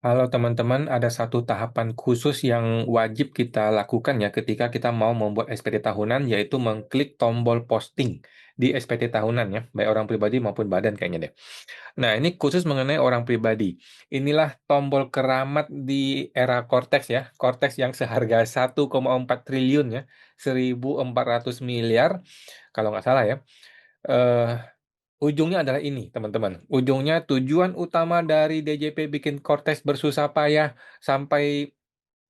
Halo teman-teman, ada satu tahapan khusus yang wajib kita lakukan ya ketika kita mau membuat SPT tahunan, yaitu mengklik tombol posting di SPT tahunan ya, baik orang pribadi maupun badan kayaknya deh. Nah, ini khusus mengenai orang pribadi. Inilah tombol keramat di era Cortex ya, Cortex yang seharga 1,4 triliun ya, 1.400 miliar kalau nggak salah ya. Eh, Ujungnya adalah ini, teman-teman. Ujungnya tujuan utama dari DJP bikin Cortex bersusah payah sampai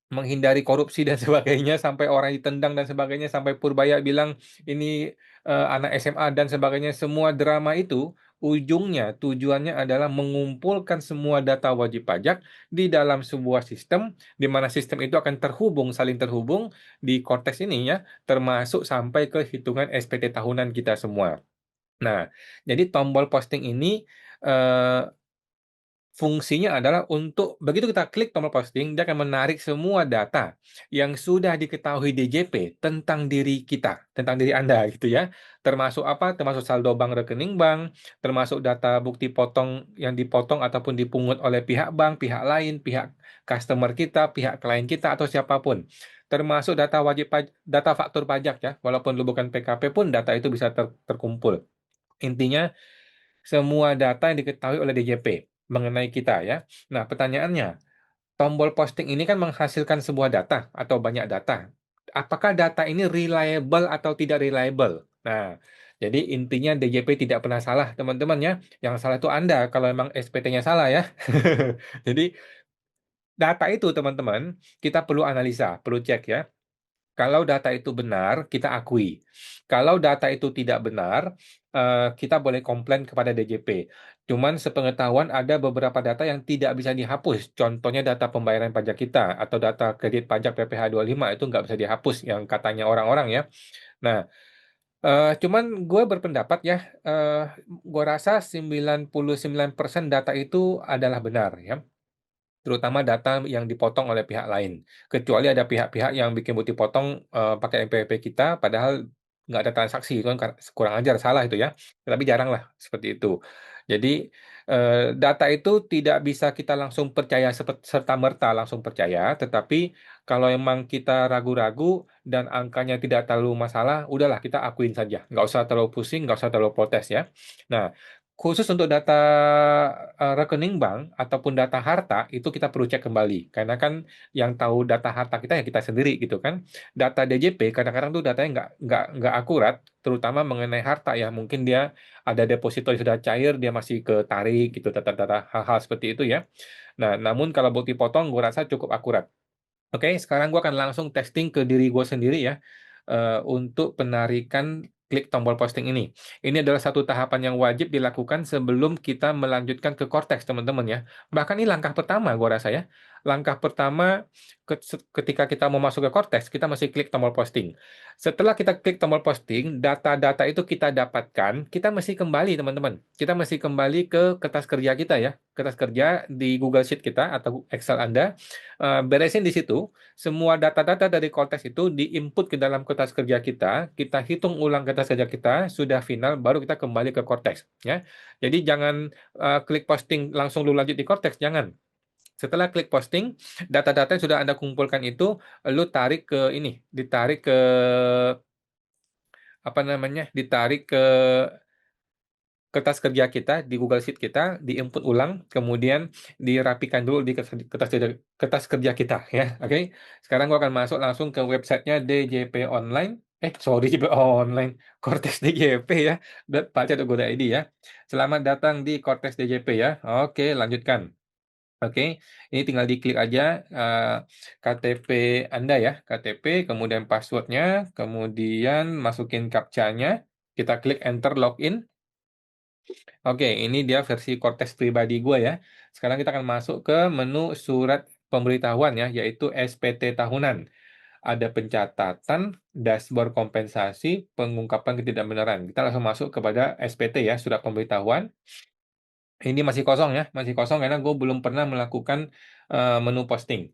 menghindari korupsi dan sebagainya, sampai orang ditendang dan sebagainya, sampai Purbaya bilang ini anak SMA dan sebagainya, semua drama itu ujungnya tujuannya adalah mengumpulkan semua data wajib pajak di dalam sebuah sistem, di mana sistem itu akan terhubung, saling terhubung di Cortex ini ya, termasuk sampai ke hitungan SPT tahunan kita semua. Nah, jadi tombol posting ini eh, fungsinya adalah untuk begitu kita klik tombol posting, dia akan menarik semua data yang sudah diketahui DJP tentang diri kita, tentang diri Anda gitu ya. Termasuk apa? Termasuk saldo bank rekening bank, termasuk data bukti potong yang dipotong ataupun dipungut oleh pihak bank, pihak lain, pihak customer kita, pihak klien kita atau siapapun. Termasuk data data faktur pajak ya. Walaupun lu bukan PKP pun data itu bisa terkumpul. Intinya semua data yang diketahui oleh DJP mengenai kita ya. Nah, pertanyaannya, tombol posting ini kan menghasilkan sebuah data atau banyak data. Apakah data ini reliable atau tidak reliable? Nah, jadi intinya DJP tidak pernah salah, teman-teman ya. Yang salah itu Anda kalau memang SPT-nya salah ya. Jadi data itu, teman-teman, kita perlu analisa, perlu cek ya. Kalau data itu benar, kita akui. Kalau data itu tidak benar, kita boleh komplain kepada DJP. Cuman sepengetahuan ada beberapa data yang tidak bisa dihapus. Contohnya data pembayaran pajak kita atau data kredit pajak PPh lima itu nggak bisa dihapus yang katanya orang-orang ya. Nah, cuman gue berpendapat ya, gue rasa 99% data itu adalah benar ya, terutama data yang dipotong oleh pihak lain. Kecuali ada pihak-pihak yang bikin bukti potong pakai NPWP kita, padahal nggak ada transaksi, itu kan kurang ajar, salah itu ya. Tapi jarang lah seperti itu. Jadi data itu tidak bisa kita langsung percaya serta-merta langsung percaya, tetapi kalau emang kita ragu-ragu dan angkanya tidak terlalu masalah, udahlah kita akuin saja. Nggak usah terlalu pusing, nggak usah terlalu protes ya. Nah, khusus untuk data rekening bank ataupun data harta itu kita perlu cek kembali karena kan yang tahu data harta kita ya kita sendiri gitu kan. Data DJP kadang-kadang tuh datanya nggak akurat, terutama mengenai harta ya, mungkin dia ada deposito yang sudah cair dia masih ketarik gitu, data-data hal-hal seperti itu ya. Nah, namun kalau bukti potong gue rasa cukup akurat. Oke, sekarang gue akan langsung testing ke diri gue sendiri ya, untuk penarikan klik tombol posting ini. Ini adalah satu tahapan yang wajib dilakukan sebelum kita melanjutkan ke Cortex, teman-teman ya. Bahkan ini langkah pertama, gue rasa ya. Langkah pertama ketika kita mau masuk ke Cortex, kita masih klik tombol posting. Setelah kita klik tombol posting, data-data itu kita dapatkan, kita mesti kembali, teman-teman. Kita mesti kembali ke kertas kerja kita ya. Kertas kerja di Google Sheet kita atau Excel Anda, beresin di situ, semua data-data dari Cortex itu diinput ke dalam kertas kerja kita hitung ulang kertas kerja kita, sudah final, baru kita kembali ke Cortex, ya. Jadi jangan klik posting langsung lu lanjut di Cortex, jangan. Setelah klik posting, data-data yang sudah Anda kumpulkan itu, lu tarik ke ini, ditarik ke apa namanya, ditarik ke kertas kerja kita di Google Sheet kita, diinput ulang, kemudian dirapikan dulu di kertas kerja kita ya. Oke. Sekarang gua akan masuk langsung ke websitenya DJP Online. Sorry, DJP Online, Cortex DJP ya. .paca.go.id ya. Selamat datang di Cortex DJP ya. Oke, lanjutkan. Oke, ini tinggal diklik aja KTP Anda ya, KTP, kemudian passwordnya, kemudian masukin captcha-nya, kita klik Enter Login. Oke, ini dia versi Cortex pribadi gue ya. Sekarang kita akan masuk ke menu surat pemberitahuan ya, yaitu SPT tahunan. Ada pencatatan, dashboard kompensasi, pengungkapan ketidakbenaran. Kita langsung masuk kepada SPT ya, surat pemberitahuan. Ini masih kosong ya, masih kosong karena gue belum pernah melakukan menu posting.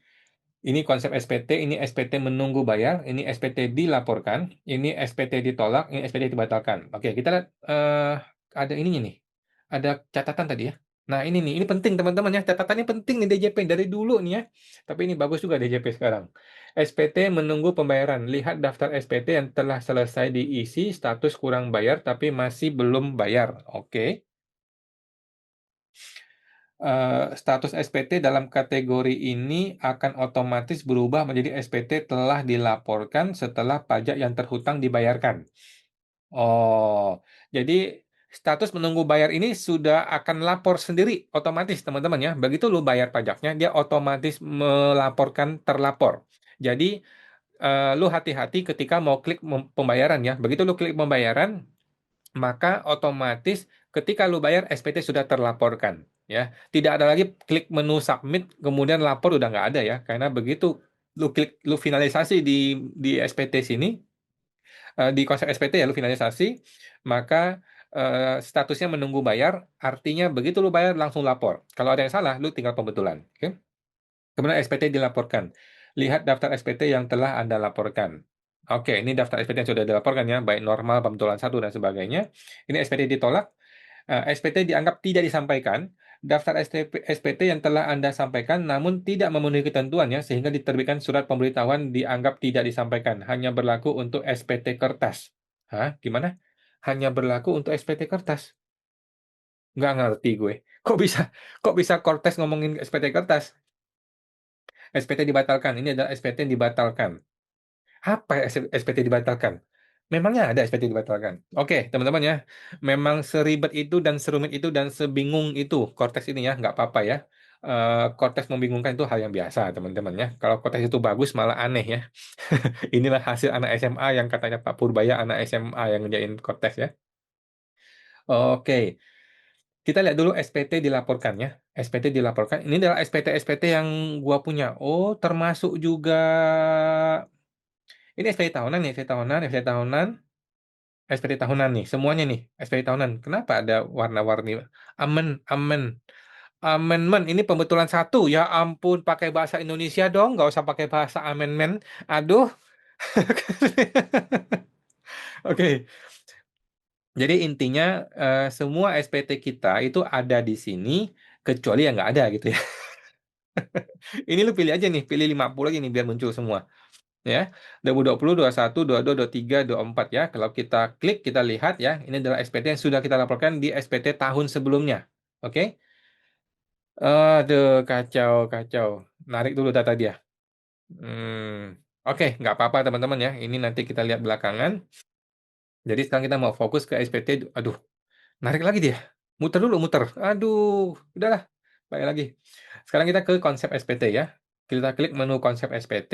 Ini konsep SPT, ini SPT menunggu bayar, ini SPT dilaporkan, ini SPT ditolak, ini SPT dibatalkan. Oke, kita lihat ada ininya nih. Ada catatan tadi ya. Nah, ini penting teman-teman ya, catatannya penting nih DJP dari dulu nih ya. Tapi ini bagus juga DJP sekarang. SPT menunggu pembayaran. Lihat daftar SPT yang telah selesai diisi, status kurang bayar tapi masih belum bayar. Oke. Status SPT dalam kategori ini akan otomatis berubah menjadi SPT telah dilaporkan setelah pajak yang terhutang dibayarkan. Oh, jadi status menunggu bayar ini sudah akan lapor sendiri otomatis teman-teman ya. Begitu lu bayar pajaknya, dia otomatis melaporkan terlapor. Jadi lu hati-hati ketika mau klik pembayaran ya. Begitu lu klik pembayaran, maka otomatis ketika lu bayar SPT sudah terlaporkan ya. Tidak ada lagi klik menu submit kemudian lapor udah nggak ada ya. Karena begitu lu finalisasi di SPT sini di konsep SPT ya lu finalisasi, maka statusnya menunggu bayar, artinya begitu lu bayar langsung lapor. Kalau ada yang salah, lu tinggal pembetulan. Oke? Kemudian SPT dilaporkan. Lihat daftar SPT yang telah Anda laporkan. Oke, ini daftar SPT yang sudah dilaporkan ya, baik normal, pembetulan satu, dan sebagainya. Ini SPT ditolak, SPT dianggap tidak disampaikan, daftar SPT yang telah Anda sampaikan namun tidak memenuhi ketentuannya sehingga diterbitkan surat pemberitahuan dianggap tidak disampaikan, hanya berlaku untuk SPT kertas. Hah? Gimana? Hanya berlaku untuk SPT kertas? Nggak ngerti gue. Kok bisa kok bisa Cortez ngomongin SPT kertas? SPT dibatalkan. Ini adalah SPT yang dibatalkan. Apa ya SPT dibatalkan? Memangnya ada SPT dibatalkan? Oke, teman-teman ya. Memang seribet itu dan serumit itu dan sebingung itu Cortex ini ya. Nggak apa-apa ya. Cortex membingungkan itu hal yang biasa, teman-teman ya. Kalau Cortex itu bagus, malah aneh ya. Inilah hasil anak SMA yang katanya Pak Purbaya anak SMA yang ngerjain Cortex ya. Oke, kita lihat dulu SPT dilaporkan ya. SPT dilaporkan. Ini adalah SPT-SPT yang gua punya. Oh, termasuk juga ini SPT tahunan nih, SPT tahunan, SPT tahunan. SPT tahunan nih, semuanya nih, SPT tahunan. Kenapa ada warna-warni? Amen, amen, amendment. Ini pembetulan satu. Ya ampun, pakai bahasa Indonesia dong, nggak usah pakai bahasa amendment. Aduh. Oke, jadi intinya semua SPT kita itu ada di sini, kecuali yang nggak ada gitu ya. Ini lu pilih aja nih, pilih 50 aja nih biar muncul semua. Ya, 2020, 21, 22, 23, 24 ya. Kalau kita klik, kita lihat ya, ini adalah SPT yang sudah kita laporkan di SPT tahun sebelumnya. Oke? Aduh, kacau, kacau. Narik dulu data dia. Oke, nggak apa-apa teman-teman ya. Ini nanti kita lihat belakangan. Jadi sekarang kita mau fokus ke SPT. Aduh, narik lagi dia. Muter dulu, muter. Aduh, udahlah. Balik lagi. Sekarang kita ke konsep SPT ya. Kita klik menu konsep SPT.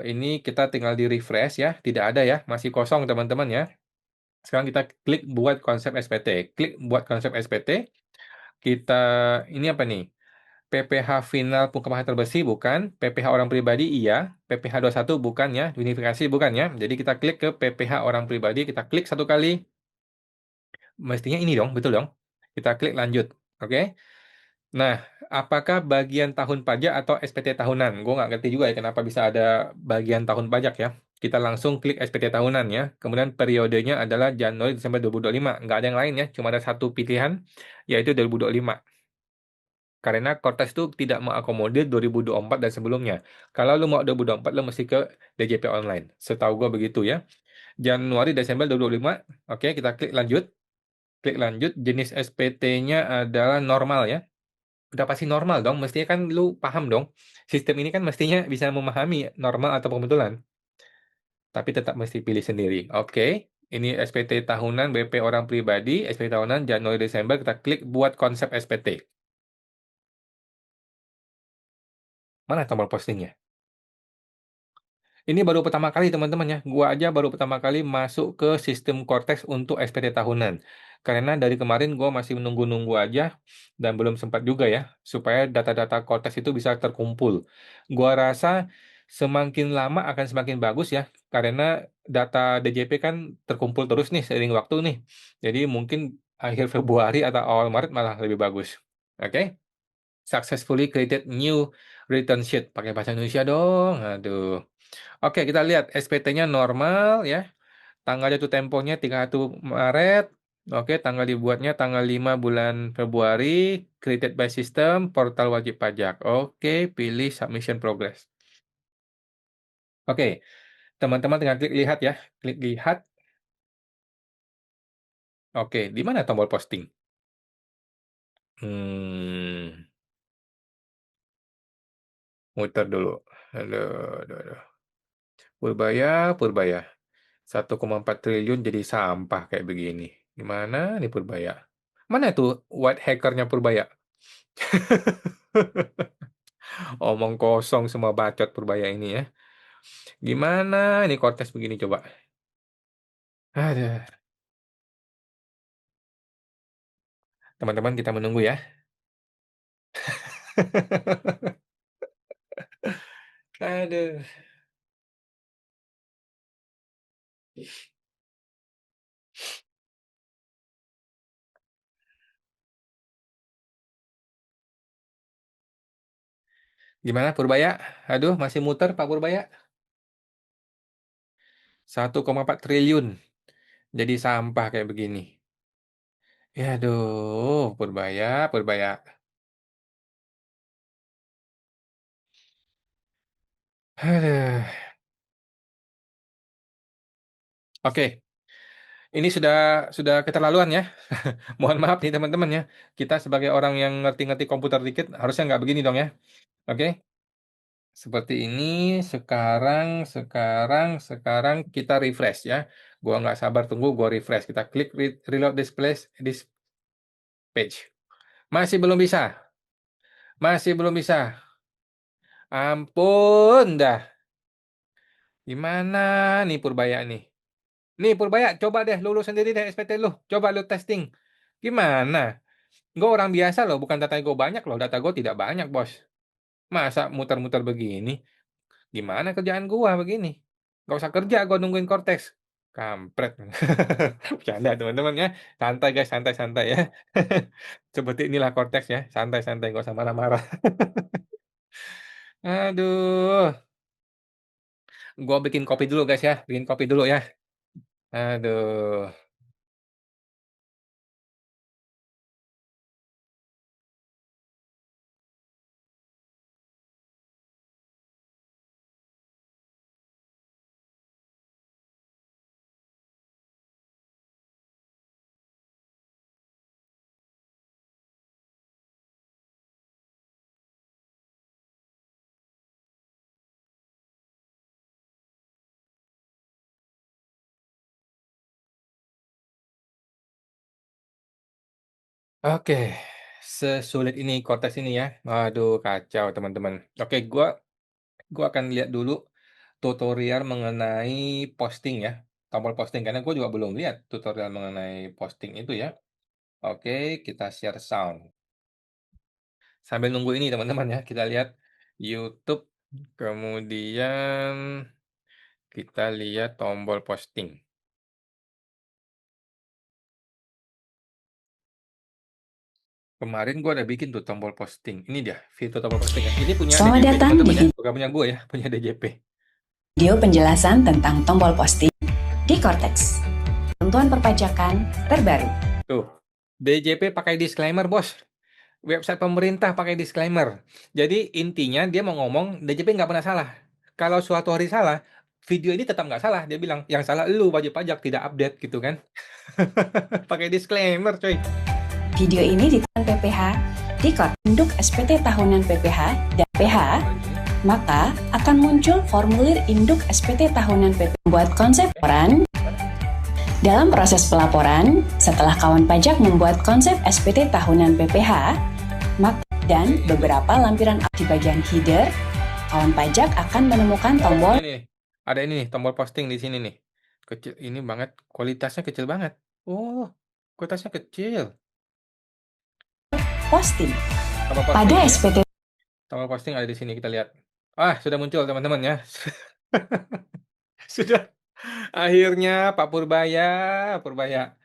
Ini kita tinggal di refresh ya. Tidak ada ya. Masih kosong teman-teman ya. Sekarang kita klik buat konsep SPT. Klik buat konsep SPT. Kita, ini apa nih? PPH final pengumuman terbesi bukan. PPH orang pribadi iya. PPH satu bukan ya. Unifikasi bukan ya. Jadi kita klik ke PPH orang pribadi. Kita klik satu kali. Mestinya ini dong, betul dong. Kita klik lanjut. Oke. Nah, apakah bagian tahun pajak atau SPT tahunan? Gue nggak ngerti juga ya kenapa bisa ada bagian tahun pajak ya. Kita langsung klik SPT tahunan ya. Kemudian periodenya adalah Januari Desember 2025. Nggak ada yang lain ya, cuma ada satu pilihan, yaitu 2025. Karena Cortex itu tidak mengakomodir 2024 dan sebelumnya. Kalau lu mau 2024, lu mesti ke DJP online. Setahu gue begitu ya. Januari Desember 2025. Oke, kita klik lanjut. Klik lanjut. Jenis SPT-nya adalah normal ya. Udah pasti normal dong. Mestinya kan lu paham dong. Sistem ini kan mestinya bisa memahami normal atau pembetulan. Tapi tetap mesti pilih sendiri. Oke. Ini SPT tahunan BP orang pribadi. SPT tahunan Januari Desember. Kita klik buat konsep SPT. Mana tombol postingnya? Ini baru pertama kali teman-teman ya. Gua aja baru pertama kali masuk ke sistem Cortex untuk SPT tahunan. Karena dari kemarin gua masih menunggu-nunggu aja dan belum sempat juga ya supaya data-data Cortex itu bisa terkumpul. Gua rasa semakin lama akan semakin bagus ya karena data DJP kan terkumpul terus nih seiring waktu nih. Jadi mungkin akhir Februari atau awal Maret malah lebih bagus. Oke? Successfully created new return sheet. Pakai bahasa Indonesia dong. Aduh. Oke, kita lihat SPT-nya normal ya. Tanggal jatuh temponya 31 Maret. Oke, tanggal dibuatnya tanggal 5 bulan Februari, created by system, portal wajib pajak. Oke, pilih submission progress. Oke, teman-teman tinggal klik lihat ya, klik lihat. Oke, di mana tombol posting? Hmm, muter dulu. Aduh, aduh, aduh. Purbaya, Purbaya. 1,4 triliun jadi sampah kayak begini. Gimana nih Purbaya? Mana tuh white hackernya Purbaya? Omong kosong semua bacot Purbaya ini ya. Gimana nih kontes begini coba? Aduh, teman-teman kita menunggu ya. Aduh. Gimana Purbaya? Aduh, masih muter Pak Purbaya. 1,4 triliun jadi sampah kayak begini. Ya aduh, Purbaya, Purbaya. Aduh. Oke, ini sudah keterlaluan ya. Mohon maaf nih teman-teman ya. Kita sebagai orang yang ngerti-ngerti komputer dikit harusnya nggak begini dong ya. Oke, seperti ini. Sekarang kita refresh ya. Gua nggak sabar tunggu. Gua refresh. Kita klik reload this page. Masih belum bisa. Masih belum bisa. Ampun dah. Gimana nih Purbaya nih? Nih Purbaya, coba deh lulus sendiri deh SPT lu. Coba lu testing. Gimana? Gue orang biasa loh, bukan data gue banyak loh. Data gue tidak banyak, bos. Masa muter-muter begini? Gimana kerjaan gua begini? Gak usah kerja gua nungguin Cortex. Kampret. Bercanda teman-teman ya. Santai guys, santai-santai ya. Seperti inilah Cortex ya. Santai-santai, gak usah marah-marah. Aduh. Gua bikin kopi dulu guys ya. Bikin kopi dulu ya. Aduh. Oke. Sesulit ini Cortex ini ya. Aduh, kacau teman-teman. Oke, gua akan lihat dulu tutorial mengenai posting ya, tombol posting karena gue juga belum lihat tutorial mengenai posting itu ya. Oke, kita share sound. Sambil nunggu ini teman-teman ya, kita lihat YouTube, kemudian kita lihat tombol posting. Kemarin gue ada bikin tuh tombol posting. Ini dia, fitur tombol posting ya. Ini punya Selamat DJP datang teman-teman di ya, bukan punya gue ya, punya DJP. video penjelasan tentang tombol posting di Cortex. Ketentuan perpajakan terbaru. Tuh, DJP pakai disclaimer bos. Website pemerintah pakai disclaimer. Jadi intinya dia mau ngomong DJP nggak pernah salah. Kalau suatu hari salah, video ini tetap nggak salah. Dia bilang yang salah lu wajib pajak tidak update gitu kan. Pakai disclaimer coy. Video ini ditahan PPH di Cortex induk SPT tahunan PPH dan PH, maka akan muncul formulir induk SPT tahunan PPH membuat konsep laporan. Dalam proses pelaporan, setelah kawan pajak membuat konsep SPT tahunan PPH, maka dan beberapa lampiran di bagian header, kawan pajak akan menemukan tombol Ini nih, ada ini nih tombol posting di sini nih. Kecil ini banget, kualitasnya kecil banget. Oh, kualitasnya kecil. posting. Tombol Pada posting ya. SPT Tombol posting ada di sini kita lihat. Ah, sudah muncul teman-teman ya. Sudah. Akhirnya Pak Purbaya, Purbaya.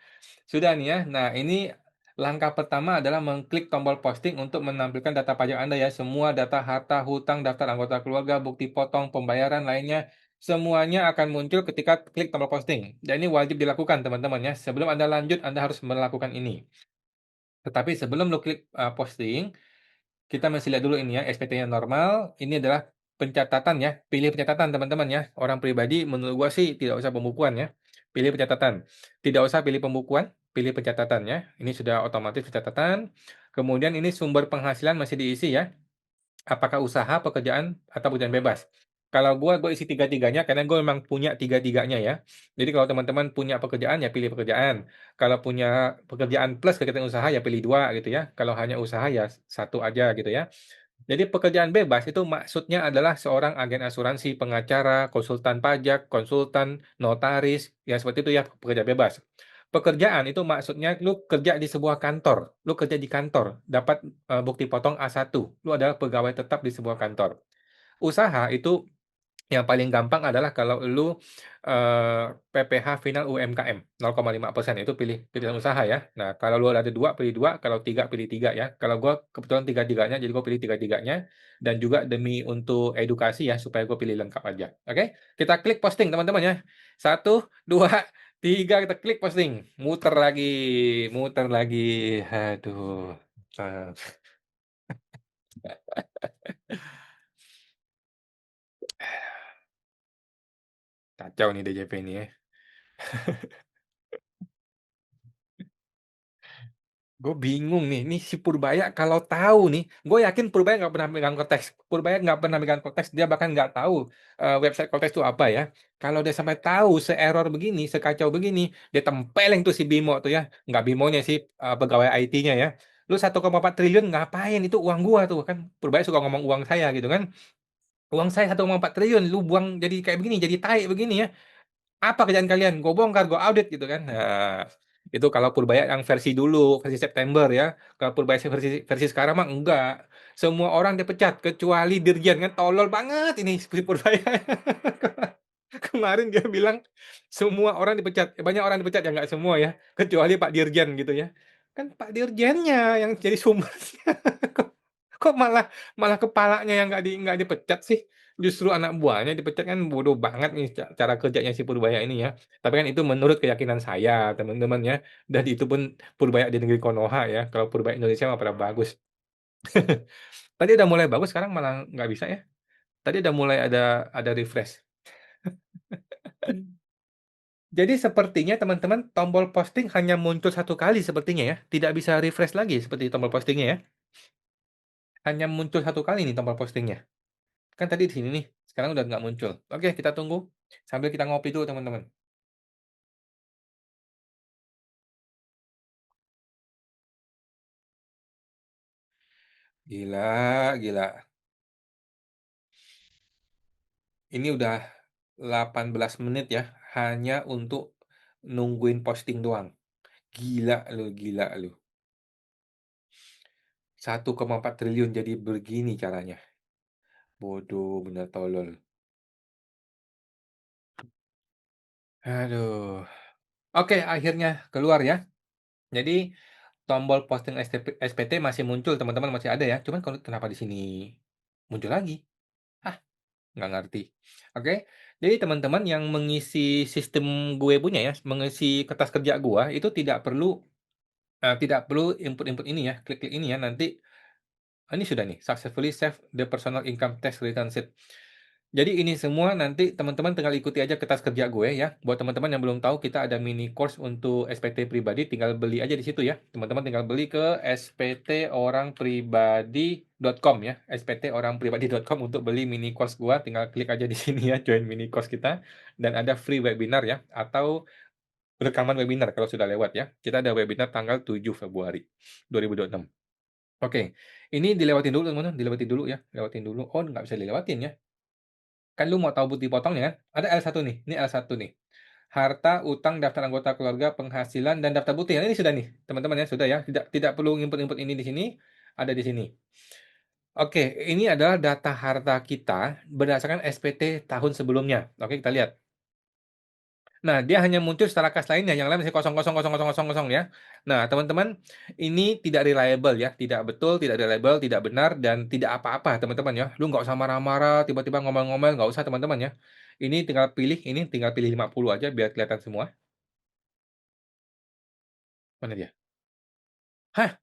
Sudah nih ya. Nah, ini langkah pertama adalah mengklik tombol posting untuk menampilkan data pajak Anda ya. Semua data harta, hutang, daftar anggota keluarga, bukti potong, pembayaran lainnya. semuanya akan muncul ketika klik tombol posting. Dan ini wajib dilakukan, teman-teman ya. Sebelum Anda lanjut, Anda harus melakukan ini. Tetapi sebelum lo klik posting, kita mesti lihat dulu ini ya, SPT-nya normal. Ini adalah pencatatan ya. Pilih pencatatan, teman-teman ya. Orang pribadi, menurut gua sih tidak usah pembukuan ya. Pilih pencatatan. Tidak usah pilih pembukuan, pilih pencatatan ya. Ini sudah otomatis pencatatan. Kemudian ini sumber penghasilan masih diisi ya. Apakah usaha, pekerjaan, atau pekerjaan bebas? Kalau gue isi tiga-tiganya karena gue memang punya tiga-tiganya ya. Jadi kalau teman-teman punya pekerjaan ya pilih pekerjaan. Kalau punya pekerjaan plus kegiatan usaha ya pilih dua gitu ya. Kalau hanya usaha ya satu aja gitu ya. Jadi pekerjaan bebas itu maksudnya adalah seorang agen asuransi, pengacara, konsultan pajak, konsultan, notaris, ya seperti itu ya pekerja bebas. Pekerjaan itu maksudnya lu kerja di sebuah kantor, lu kerja di kantor, dapat bukti potong A1, lu adalah pegawai tetap di sebuah kantor. Usaha itu yang paling gampang adalah kalau lu PPH final UMKM 0,5% itu pilih pilihan usaha ya. Nah, kalau lu ada dua pilih dua, kalau tiga pilih tiga ya. Kalau gua kebetulan tiga-tiganya, jadi gua pilih tiga-tiganya dan juga demi untuk edukasi ya supaya gue pilih lengkap aja. Oke, kita klik posting teman-teman ya. Satu, dua, tiga kita klik posting. Muter lagi, muter lagi. Aduh. Ah, Kacau nih DJP ini ya. Gue bingung nih, si Purbaya kalau tahu nih, gue yakin Purbaya nggak pernah megang konteks. Purbaya nggak pernah megang konteks, dia bahkan nggak tahu website konteks itu apa ya. Kalau dia sampai tahu se-error begini, sekacau begini, dia tempeleng tuh si Bimo tuh ya. Nggak Bimonya sih, pegawai IT-nya ya. Lu 1,4 triliun ngapain? Itu uang gua tuh kan. Purbaya suka ngomong uang saya gitu kan. Uang saya 1,4 triliun, lu buang jadi kayak begini, jadi tai begini ya. Apa kerjaan kalian? Gue bongkar, gue audit gitu kan. Nah, itu kalau Purbaya yang versi dulu, versi September ya. Kalau Purbaya versi sekarang mah enggak. Semua orang dipecat kecuali Dirjen kan tolol banget ini si Purbaya. Kemarin dia bilang semua orang dipecat. Banyak orang dipecat ya nggak semua ya, kecuali Pak Dirjen gitu ya. Kan Pak Dirjennya yang jadi sumbernya. Kok kok malah malah kepalanya yang nggak dipecat sih? Justru anak buahnya dipecat kan bodoh banget nih cara kerjanya si Purbaya ini ya. Tapi kan itu menurut keyakinan saya, teman-teman ya. Dan itu pun Purbaya di negeri Konoha ya. Kalau Purbaya Indonesia mah pada bagus. Tadi udah mulai bagus, sekarang malah nggak bisa ya. Tadi udah mulai ada refresh. Jadi sepertinya teman-teman tombol posting hanya muncul satu kali sepertinya ya. Tidak bisa refresh lagi seperti tombol postingnya ya. Hanya muncul satu kali nih tombol postingnya. Kan tadi di sini nih. Sekarang udah nggak muncul. Oke, kita tunggu. Sambil kita ngopi dulu teman-teman. Gila, gila. Ini udah 18 menit ya. Hanya untuk nungguin posting doang. Gila lu, gila lu. 1,4 triliun jadi begini caranya. Bodoh, bener tolol. Aduh. Oke, akhirnya keluar ya. Jadi tombol posting SPT masih muncul, teman-teman masih ada ya. Cuman kenapa di sini muncul lagi? Ah, nggak ngerti. Oke, jadi teman-teman yang mengisi sistem gue punya ya, mengisi kertas kerja gue itu tidak perlu input-input ini ya, klik-klik ini ya. Nanti ini sudah nih, successfully save the personal income tax return sheet. Jadi ini semua nanti teman-teman tinggal ikuti aja kertas kerja gue ya. Buat teman-teman yang belum tahu, kita ada mini course untuk SPT pribadi, tinggal beli aja di situ ya. Teman-teman tinggal beli ke sptorangpribadi.com ya. sptorangpribadi.com untuk beli mini course gue. Tinggal klik aja di sini ya, join mini course kita. Dan ada free webinar ya, atau rekaman webinar kalau sudah lewat ya. Kita ada webinar tanggal 7 Februari 2026. Oke, ini dilewatin dulu teman-teman, dilewatin dulu ya, lewatin dulu. Oh, nggak bisa dilewatin ya. Kan lu mau tahu bukti potongnya kan? Ada L1 nih, ini L1 nih. Harta, utang, daftar anggota keluarga, penghasilan, dan daftar bukti. Nah, ini sudah nih, teman-teman ya, sudah ya. Tidak perlu input-input ini di sini, ada di sini. Oke, ini adalah data harta kita berdasarkan SPT tahun sebelumnya. Oke, kita lihat. Nah, dia hanya muncul secara kas lainnya, yang lain masih kosong, kosong, kosong, kosong, kosong, kosong ya. Nah, teman-teman, ini tidak reliable ya, tidak betul, tidak reliable, tidak benar, dan tidak apa-apa, teman-teman ya. Lu nggak usah marah-marah, tiba-tiba ngomel-ngomel, nggak usah, teman-teman ya. Ini tinggal pilih 50 aja biar kelihatan semua. Mana dia? Hah?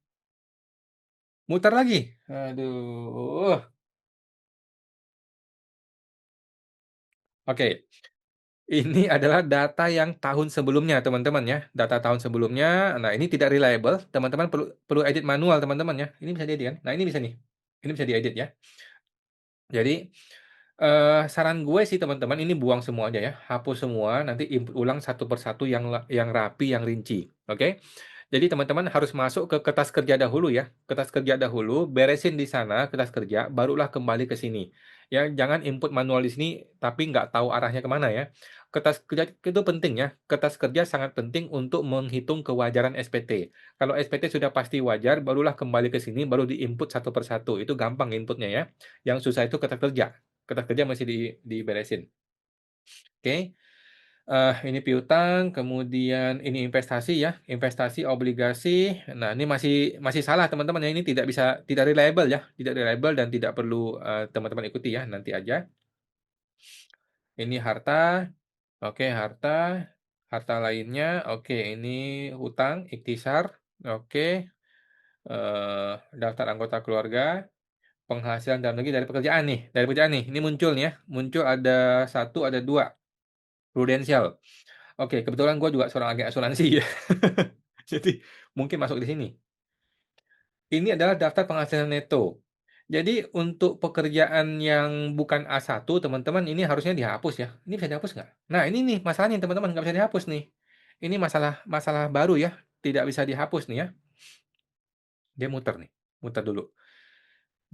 Muter lagi? Aduh. Oke, ini adalah data yang tahun sebelumnya, teman-teman ya. Data tahun sebelumnya. Nah, ini tidak reliable. Teman-teman perlu perlu edit manual, teman-teman ya. Ini bisa diedit kan? Nah, ini bisa nih. Ini bisa diedit ya. Jadi, saran gue sih teman-teman, ini buang semua aja ya, hapus semua, nanti input ulang satu persatu yang rapi, yang rinci, oke? Jadi teman-teman harus masuk ke kertas kerja dahulu ya, kertas kerja dahulu, beresin di sana kertas kerja, barulah kembali ke sini. Ya, jangan input manual di sini tapi nggak tahu arahnya kemana ya. Kertas kerja itu penting ya, kertas kerja sangat penting untuk menghitung kewajaran SPT. Kalau SPT sudah pasti wajar, barulah kembali ke sini, baru diinput satu persatu, itu gampang inputnya ya. Yang susah itu kertas kerja. Kertas kerja masih diberesin. Oke. Ini piutang, kemudian ini investasi ya, investasi obligasi. Nah, ini masih masih salah teman-teman ya. Ini tidak reliable ya, tidak reliable dan tidak perlu teman-teman ikuti ya. Nanti aja. Ini harta, oke harta, harta lainnya, oke ini hutang, ikhtisar, oke. Daftar anggota keluarga, penghasilan dalam negeri dari pekerjaan nih. Ini muncul nih ya, muncul ada satu, ada dua. Prudensial. Oke, kebetulan gue juga seorang agen asuransi ya. Jadi mungkin masuk di sini. Ini adalah daftar penghasilan neto. Jadi untuk pekerjaan yang bukan A1, teman-teman, ini harusnya dihapus ya. Ini bisa dihapus nggak? Nah, ini nih masalahnya teman-teman, nggak bisa dihapus nih. Ini masalah masalah baru ya, tidak bisa dihapus nih ya. Dia muter nih, muter dulu.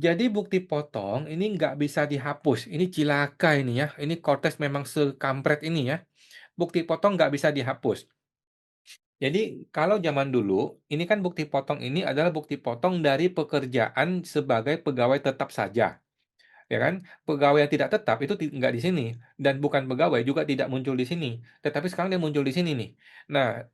Jadi bukti potong ini nggak bisa dihapus. Ini cilaka ini ya. Ini Cortez memang sekampret ini ya. Bukti potong nggak bisa dihapus. Jadi kalau zaman dulu, ini kan bukti potong ini adalah bukti potong dari pekerjaan sebagai pegawai tetap saja, ya kan? Pegawai yang tidak tetap itu nggak di sini dan bukan pegawai juga tidak muncul di sini. Tetapi sekarang dia muncul di sini nih. Nah,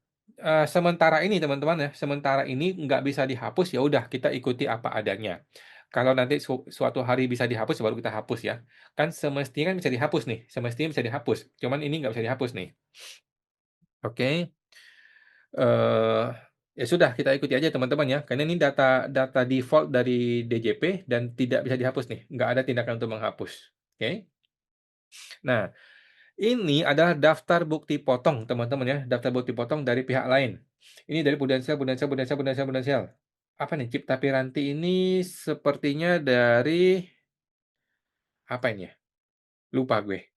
sementara ini teman-teman ya, sementara ini nggak bisa dihapus ya udah kita ikuti apa adanya. Kalau nanti suatu hari bisa dihapus baru kita hapus ya. Kan semestinya kan bisa dihapus nih, semestinya bisa dihapus. Cuman ini nggak bisa dihapus nih. Oke. eh Ya sudah kita ikuti aja teman-teman ya, karena ini data data default dari DJP dan tidak bisa dihapus nih, nggak ada tindakan untuk menghapus. Oke. Nah, ini adalah daftar bukti potong teman-teman ya, daftar bukti potong dari pihak lain. Ini dari Prudensial, Prudensial, Prudensial, Prudensial, Prudensial. Apa nih? Cipta Piranti ini sepertinya dari apa ini ya? Lupa gue.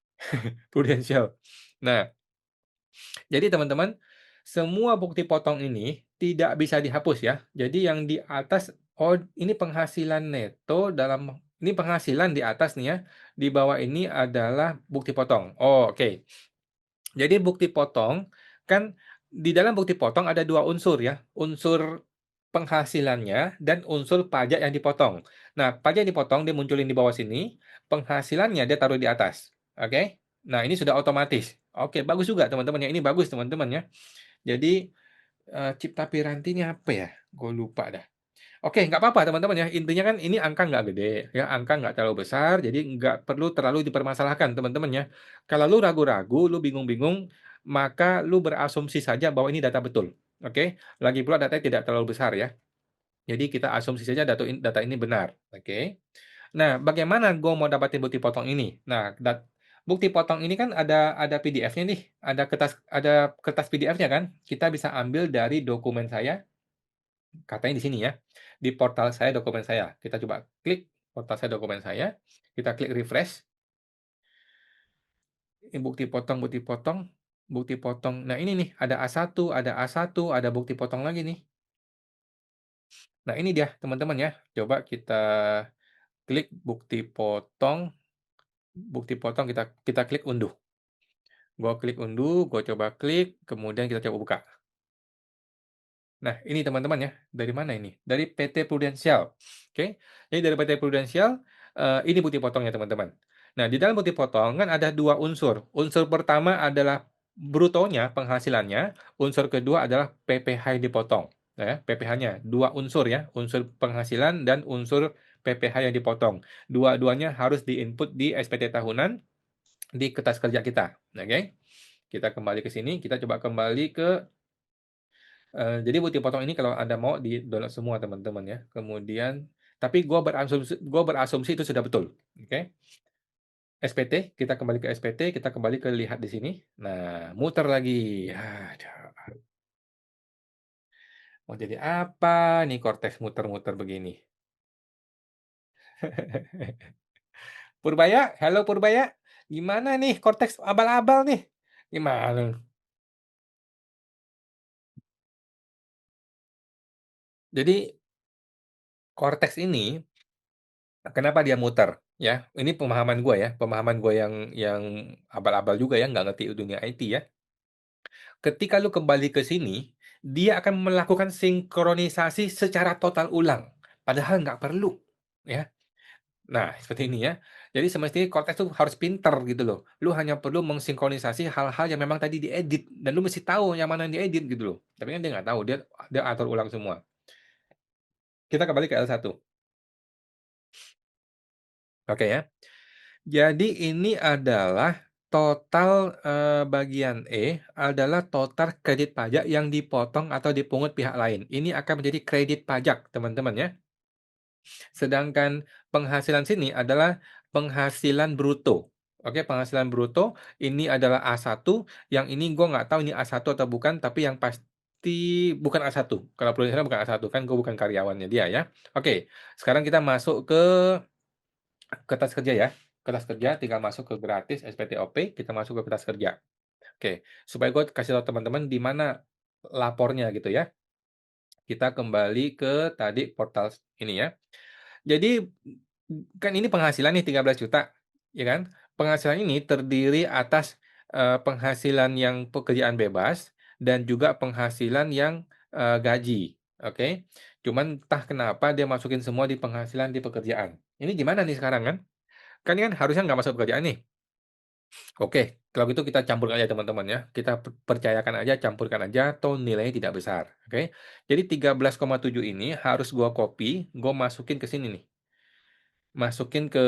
Prudensial. Nah, jadi teman-teman, semua bukti potong ini tidak bisa dihapus ya. Jadi yang di atas, oh ini penghasilan neto ini penghasilan di atas nih ya. Di bawah ini adalah bukti potong. Oh, oke. Jadi bukti potong, kan di dalam bukti potong ada dua unsur ya. Unsur penghasilannya dan unsur pajak yang dipotong. Nah, pajak yang dipotong dia munculin di bawah sini, penghasilannya dia taruh di atas. Oke? Nah, ini sudah otomatis. Oke, bagus juga teman-teman ya. Ini bagus teman-teman ya. Jadi Cipta Pirantinya apa ya? Gue lupa dah. Oke, nggak apa-apa teman-teman ya. Intinya kan ini angka nggak gede, ya angka nggak terlalu besar, jadi nggak perlu terlalu dipermasalahkan teman-teman ya. Kalau lu ragu-ragu, lu bingung-bingung, maka lu berasumsi saja bahwa ini data betul. Oke, lagi pula datanya tidak terlalu besar ya. Jadi kita asumsi saja data ini benar. Oke. Nah, bagaimana gue mau dapatin bukti potong ini? Nah, bukti potong ini kan ada PDF-nya nih, ada kertas PDF-nya kan? Kita bisa ambil dari dokumen saya, katanya di sini ya, di portal saya dokumen saya. Kita coba klik portal saya dokumen saya, kita klik refresh. Ini bukti potong, bukti potong, bukti potong. Nah ini nih, ada A1, ada bukti potong lagi nih. Nah ini dia teman-teman ya. Coba kita klik bukti potong kita klik unduh. Gue klik unduh, gue coba klik, kemudian kita coba buka. Nah, ini teman-teman ya, dari mana ini? Dari PT Prudensial. Oke, jadi dari PT Prudensial, ini bukti potongnya teman-teman. Nah, di dalam bukti potong kan ada dua unsur. Unsur pertama adalah brutonya, penghasilannya. Unsur kedua adalah PPh yang dipotong. Nah, ya, PPh-nya, dua unsur ya, unsur penghasilan dan unsur PPh yang dipotong. Dua-duanya harus diinput di SPT tahunan. di kertas kerja kita. Oke. Kita kembali ke sini, kita coba kembali ke jadi bukti potong ini kalau Anda mau di-download semua teman-teman ya. Kemudian tapi gua berasumsi itu sudah betul. Oke. SPT, kita kembali ke SPT, kita kembali ke lihat di sini. Nah, muter lagi. Aduh, mau jadi apa nih Cortex muter-muter begini? Purbaya, halo Purbaya. Gimana nih Cortex abal-abal nih? Gimana? Jadi Cortex ini kenapa dia muter? Ya, ini pemahaman gue ya, pemahaman gue yang abal-abal juga ya, nggak ngerti dunia IT ya. Ketika lu kembali ke sini, dia akan melakukan sinkronisasi secara total ulang. Padahal nggak perlu, ya. Nah, seperti ini ya. Jadi semestinya Cortex tuh harus pinter gitu loh. Lu hanya perlu mensinkronisasi hal-hal yang memang tadi diedit dan lu mesti tahu yang mana yang diedit gitu loh. Tapi kan dia nggak tahu, dia atur ulang semua. Kita kembali ke L1. Oke ya. Jadi ini adalah total bagian E adalah total kredit pajak yang dipotong atau dipungut pihak lain. Ini akan menjadi kredit pajak, teman-teman ya. Sedangkan penghasilan sini adalah penghasilan bruto. Oke, penghasilan bruto ini adalah A1, yang ini gue nggak tahu ini A1 atau bukan, tapi yang pasti bukan A1. Kalau produsennya bukan A1, kan gue bukan karyawannya dia ya. Oke, sekarang kita masuk ke kertas kerja ya. Kertas kerja tinggal masuk ke gratis SPTOP, kita masuk ke kertas kerja. Oke, supaya gue kasih tahu teman-teman di mana lapornya gitu ya. Kita kembali ke tadi portal ini ya. Jadi kan ini penghasilan nih 13 juta, ya kan? Penghasilan ini terdiri atas penghasilan yang pekerjaan bebas dan juga penghasilan yang gaji. Oke. Cuman entah kenapa dia masukin semua di penghasilan di pekerjaan. Ini gimana nih sekarang kan? Kan harusnya nggak masuk pekerjaan nih. Oke, kalau gitu kita campurkan aja teman-teman ya. Kita percayakan aja, campurkan aja, toh nilainya tidak besar. Oke. Jadi 13,7 ini harus gua copy, gua masukin ke sini nih. Masukin ke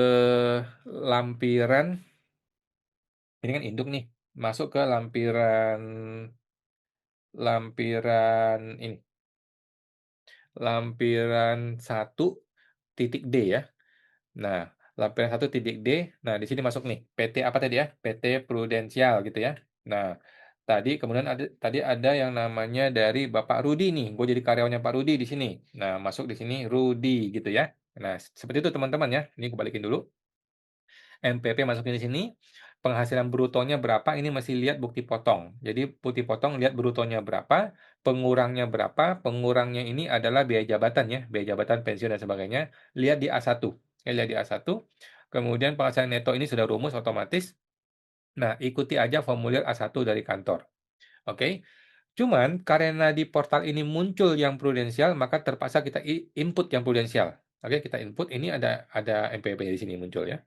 lampiran, ini kan induk nih. Masuk ke lampiran lampiran ini, lampiran 1.D ya. Nah, lampiran 1.D. Nah, di sini masuk nih, PT apa tadi ya? PT Prudensial gitu ya. Nah, kemudian tadi ada yang namanya dari Bapak Rudi nih. Gue jadi karyawannya Pak Rudi di sini. Nah, masuk di sini Rudi gitu ya. Nah, seperti itu teman-teman ya. Ini gue balikin dulu. MPP masukin di sini. Penghasilan brutonya berapa? Ini masih lihat bukti potong. Jadi bukti potong lihat brutonya berapa, pengurangnya berapa. Pengurangnya ini adalah biaya jabatan ya, biaya jabatan, pensiun dan sebagainya. Lihat di A1. Lihat di A1. Kemudian penghasilan neto ini sudah rumus otomatis. Nah, ikuti aja formulir A1 dari kantor. Oke. Cuman karena di portal ini muncul yang prudensial, maka terpaksa kita input yang prudensial. Oke, kita input ini ada MPP di sini muncul ya.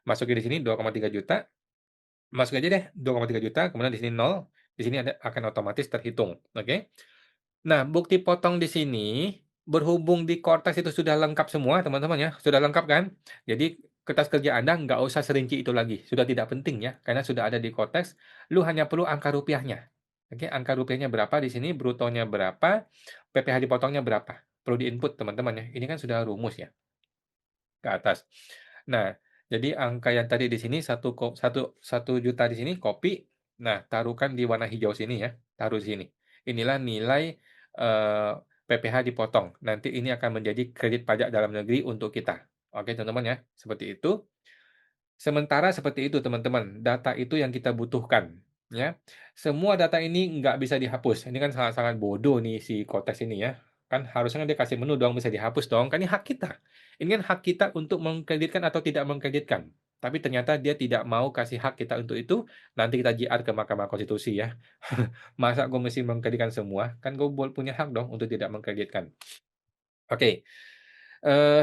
Masukin di sini 2,3 juta. Masuk aja deh 2,3 juta, kemudian di sini 0, di sini akan otomatis terhitung. Oke. Nah, bukti potong di sini berhubung di Cortex itu sudah lengkap semua, teman-teman ya. Sudah lengkap kan? Jadi kertas kerja Anda nggak usah serinci itu lagi. Sudah tidak penting ya, karena sudah ada di Cortex. Lu hanya perlu angka rupiahnya. Oke, angka rupiahnya berapa di sini, brutonya berapa, PPh dipotongnya berapa. Perlu diinput teman-teman ya. Ini kan sudah rumus ya ke atas. Nah, jadi angka yang tadi di sini satu juta di sini copy. Nah, taruhkan di warna hijau sini ya. Taruh di sini. Inilah nilai eh, PPh dipotong. Nanti ini akan menjadi kredit pajak dalam negeri untuk kita. Oke, teman-teman ya. Seperti itu. Sementara seperti itu, teman-teman. Data itu yang kita butuhkan. Ya, semua data ini nggak bisa dihapus. Ini kan sangat-sangat bodoh nih si Kotes ini ya. Kan harusnya dia kasih menu dong, bisa dihapus dong. Kan ini hak kita. Ini kan hak kita untuk mengkreditkan atau tidak mengkreditkan. Tapi ternyata dia tidak mau kasih hak kita untuk itu. Nanti kita JR ke Mahkamah Konstitusi ya. Masa gue mesti mengkreditkan semua? Kan gue punya hak dong untuk tidak mengkreditkan. Oke.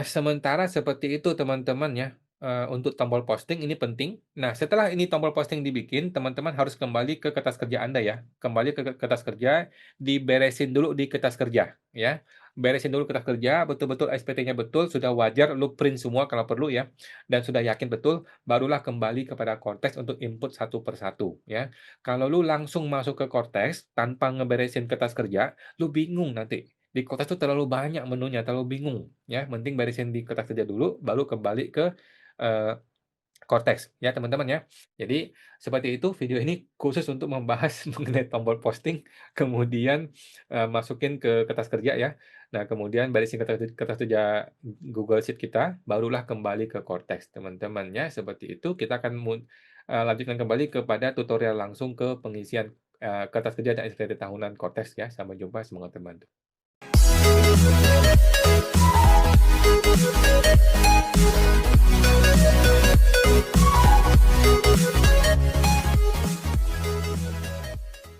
Sementara seperti itu teman-teman ya, untuk tombol posting ini penting. Nah, setelah ini tombol posting dibikin, teman-teman harus kembali ke kertas kerja Anda ya. Kembali ke kertas kerja, diberesin dulu di kertas kerja ya. beresin dulu kertas kerja, betul-betul SPT-nya betul, sudah wajar lu print semua kalau perlu ya, dan sudah yakin betul, barulah kembali kepada Cortex untuk input satu per satu ya. Kalau lu langsung masuk ke Cortex tanpa ngeberesin kertas kerja, lu bingung nanti. Di Cortex tuh terlalu banyak menunya, terlalu bingung ya, mending beresin di kertas kerja dulu, baru kembali ke, eee Cortex, ya teman-teman ya. Jadi seperti itu video ini khusus untuk membahas mengenai tombol posting, kemudian, masukin ke kertas kerja ya. Nah kemudian beresin kertas kerja Google Sheet kita, barulah kembali ke Cortex teman-teman ya. Seperti itu kita akan lanjutkan kembali kepada tutorial langsung ke pengisian, kertas kerja dan SPT tahunan Cortex ya. Sampai jumpa, semoga terbantu.